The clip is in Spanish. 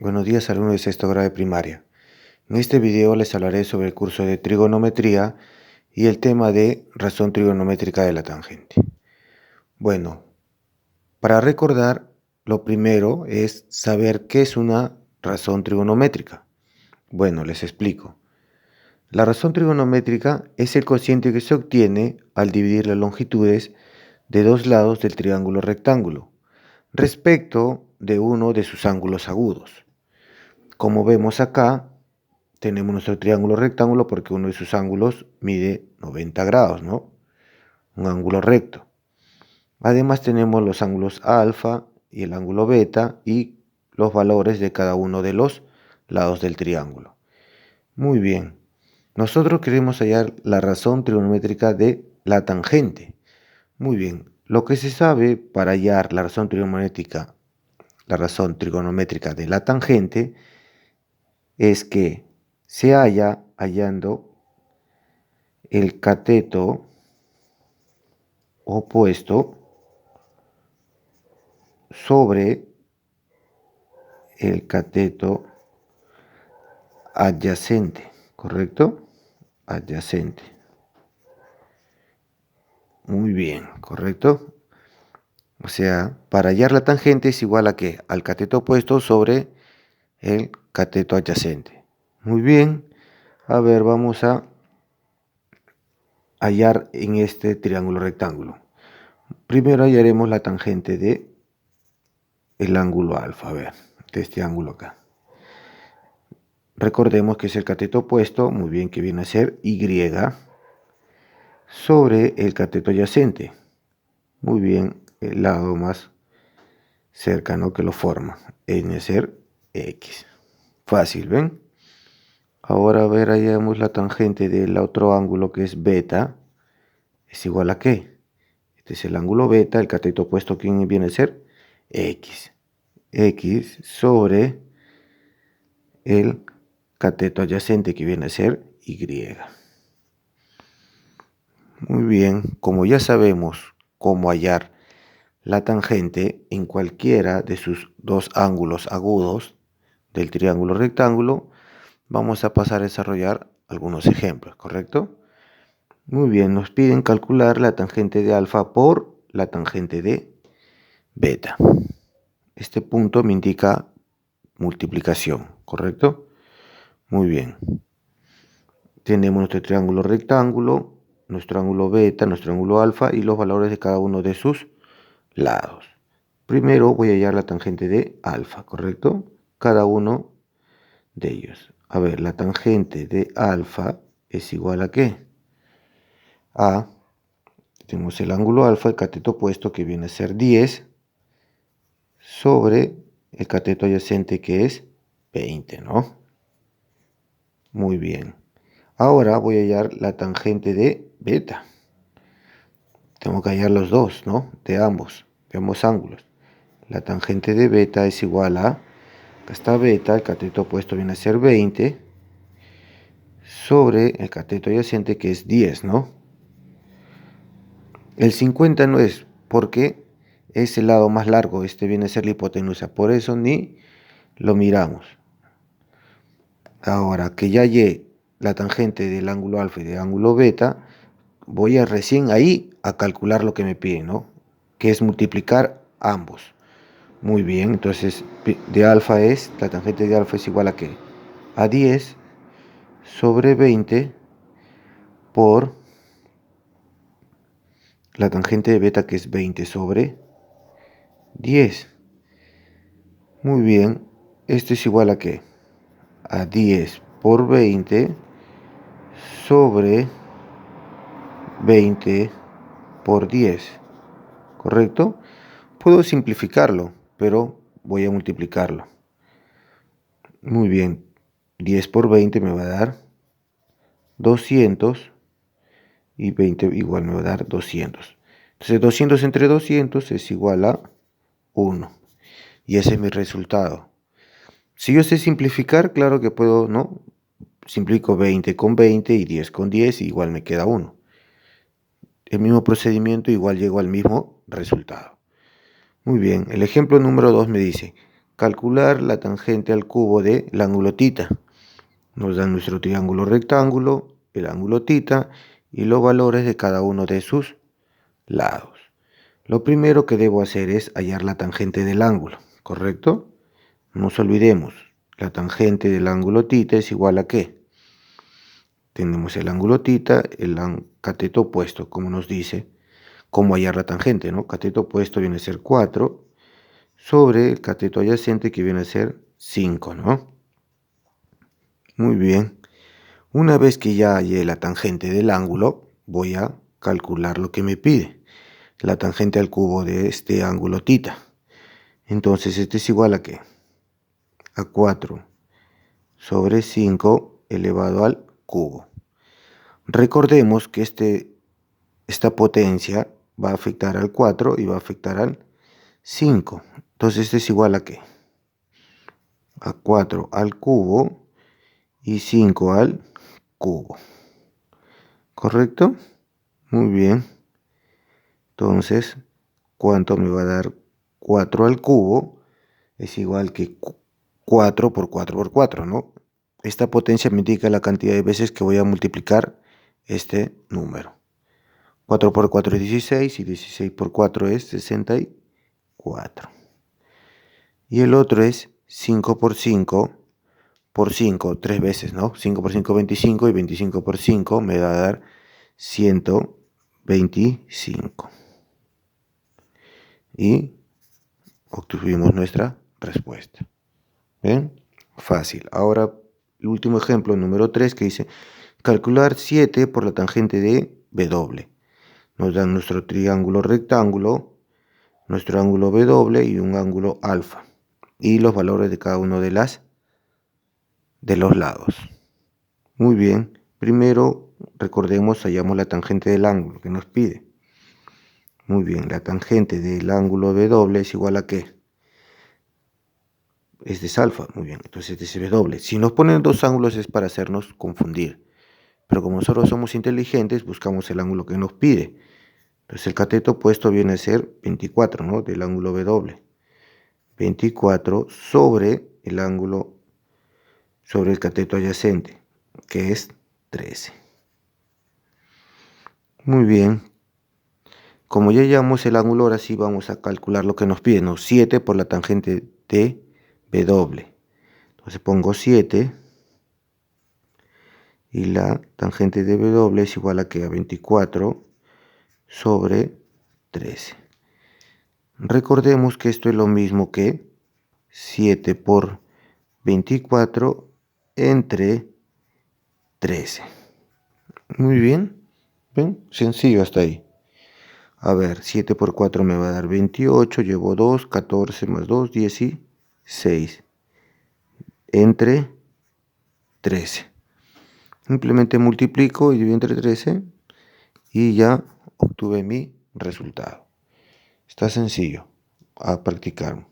Buenos días, alumnos de sexto grado de primaria. En este video les hablaré sobre el curso de trigonometría y el tema de razón trigonométrica de la tangente. Bueno, para recordar, lo primero es saber qué es una razón trigonométrica. Bueno, les explico. La razón trigonométrica es el cociente que se obtiene al dividir las longitudes de dos lados del triángulo rectángulo respecto de uno de sus ángulos agudos. Como vemos acá, tenemos nuestro triángulo rectángulo porque uno de sus ángulos mide 90 grados, ¿no? Un ángulo recto. Además tenemos los ángulos alfa y el ángulo beta y los valores de cada uno de los lados del triángulo. Muy bien. Nosotros queremos hallar la razón trigonométrica de la tangente. Muy bien. Lo que se sabe para hallar la razón trigonométrica de la tangente es que se halla hallando el cateto opuesto sobre el cateto adyacente, ¿correcto? Adyacente. Muy bien, ¿correcto? O sea, para hallar la tangente es igual a ¿qué? Al cateto opuesto sobre el cateto adyacente. Muy bien. A ver, vamos a hallar en este triángulo rectángulo. Primero hallaremos la tangente de el ángulo alfa, a ver, de este ángulo acá. Recordemos que es el cateto opuesto, muy bien, que viene a ser Y sobre el cateto adyacente. Muy bien, el lado más cercano que lo forma, viene a ser X. Fácil, ¿ven? Ahora, a ver, hallamos la tangente del otro ángulo que es beta. ¿Es igual a qué? Este es el ángulo beta, el cateto opuesto que viene a ser X. X sobre el cateto adyacente que viene a ser Y. Muy bien, como ya sabemos cómo hallar la tangente en cualquiera de sus dos ángulos agudos del triángulo rectángulo, vamos a pasar a desarrollar algunos ejemplos, ¿correcto? Muy bien, nos piden calcular la tangente de alfa por la tangente de beta. Este punto me indica multiplicación, ¿correcto? Muy bien. Tenemos nuestro triángulo rectángulo, nuestro ángulo beta, nuestro ángulo alfa y los valores de cada uno de sus lados. Primero voy a hallar la tangente de alfa, ¿correcto? Cada uno de ellos. A ver, la tangente de alfa es igual a ¿qué? Tenemos el ángulo alfa, el cateto opuesto que viene a ser 10 sobre el cateto adyacente que es 20, ¿no? Muy bien. Ahora voy a hallar la tangente de beta. Tengo que hallar los dos, ¿no? De ambos ángulos. La tangente de beta es igual a, acá está beta, el cateto opuesto viene a ser 20, sobre el cateto adyacente que es 10, ¿no? El 50 no es, porque es el lado más largo, este viene a ser la hipotenusa, por eso ni lo miramos. Ahora que ya hallé la tangente del ángulo alfa y del ángulo beta, voy a recién ahí a calcular lo que me piden, ¿no? Que es multiplicar ambos. Muy bien, entonces la tangente de alfa es igual a ¿qué? A 10 sobre 20 por la tangente de beta que es 20 sobre 10. Muy bien, esto es igual a ¿qué? A 10 por 20 sobre 20 por 10, ¿correcto? Puedo simplificarlo, pero voy a multiplicarlo. Muy bien, 10 por 20 me va a dar 200 y 20 igual me va a dar 200. Entonces 200 entre 200 es igual a 1. Y ese es mi resultado. Si yo sé simplificar, claro que puedo, ¿no? Simplifico 20 con 20 y 10 con 10 y igual me queda 1. El mismo procedimiento igual llego al mismo resultado. Muy bien, el ejemplo número 2 me dice, calcular la tangente al cubo del ángulo θ. Nos dan nuestro triángulo rectángulo, el ángulo θ y los valores de cada uno de sus lados. Lo primero que debo hacer es hallar la tangente del ángulo, ¿correcto? No nos olvidemos, la tangente del ángulo θ es igual a ¿qué? Tenemos el ángulo θ, el cateto opuesto, como nos dice, cómo hallar la tangente, ¿no? Cateto opuesto viene a ser 4 sobre el cateto adyacente, que viene a ser 5, ¿no? Muy bien. Una vez que ya hallé la tangente del ángulo, voy a calcular lo que me pide. La tangente al cubo de este ángulo θ. Entonces, este es igual a ¿qué? A 4 sobre 5 elevado al cubo. Recordemos que esta potencia va a afectar al 4 y va a afectar al 5. Entonces, este es igual a ¿qué? A 4 al cubo y 5 al cubo. ¿Correcto? Muy bien. Entonces, ¿cuánto me va a dar 4 al cubo? Es igual que 4 por 4 por 4, ¿no? Esta potencia me indica la cantidad de veces que voy a multiplicar este número. 4 por 4 es 16 y 16 por 4 es 64. Y el otro es 5 por 5 por 5, 3 veces, ¿no? 5 por 5, 25 y 25 por 5 me va a dar 125. Y obtuvimos nuestra respuesta. ¿Ven? Fácil. Ahora, el último ejemplo, número 3, que dice calcular 7 por la tangente de W. Nos dan nuestro triángulo rectángulo, nuestro ángulo W y un ángulo alfa. Y los valores de cada uno de los lados. Muy bien. Primero, recordemos, hallamos la tangente del ángulo que nos pide. Muy bien, la tangente del ángulo W es igual a ¿qué? Este es alfa, muy bien, entonces este es W. Si nos ponen dos ángulos es para hacernos confundir. Pero como nosotros somos inteligentes, buscamos el ángulo que nos pide. Entonces el cateto opuesto viene a ser 24, ¿no? Del ángulo W. 24 sobre el ángulo, sobre el cateto adyacente, que es 13. Muy bien. Como ya hallamos el ángulo, ahora sí vamos a calcular lo que nos pide, ¿no? 7 por la tangente de W. Entonces pongo 7 y la tangente de W es igual a ¿qué? A 24 sobre 13. Recordemos que esto es lo mismo que 7 por 24 entre 13. Muy bien. ¿Ven? Sencillo hasta ahí. A ver, 7 por 4 me va a dar 28, llevo 2, 14 más 2, 16. Entre 13. Simplemente multiplico y divido entre 13 y ya obtuve mi resultado. Está sencillo a practicar.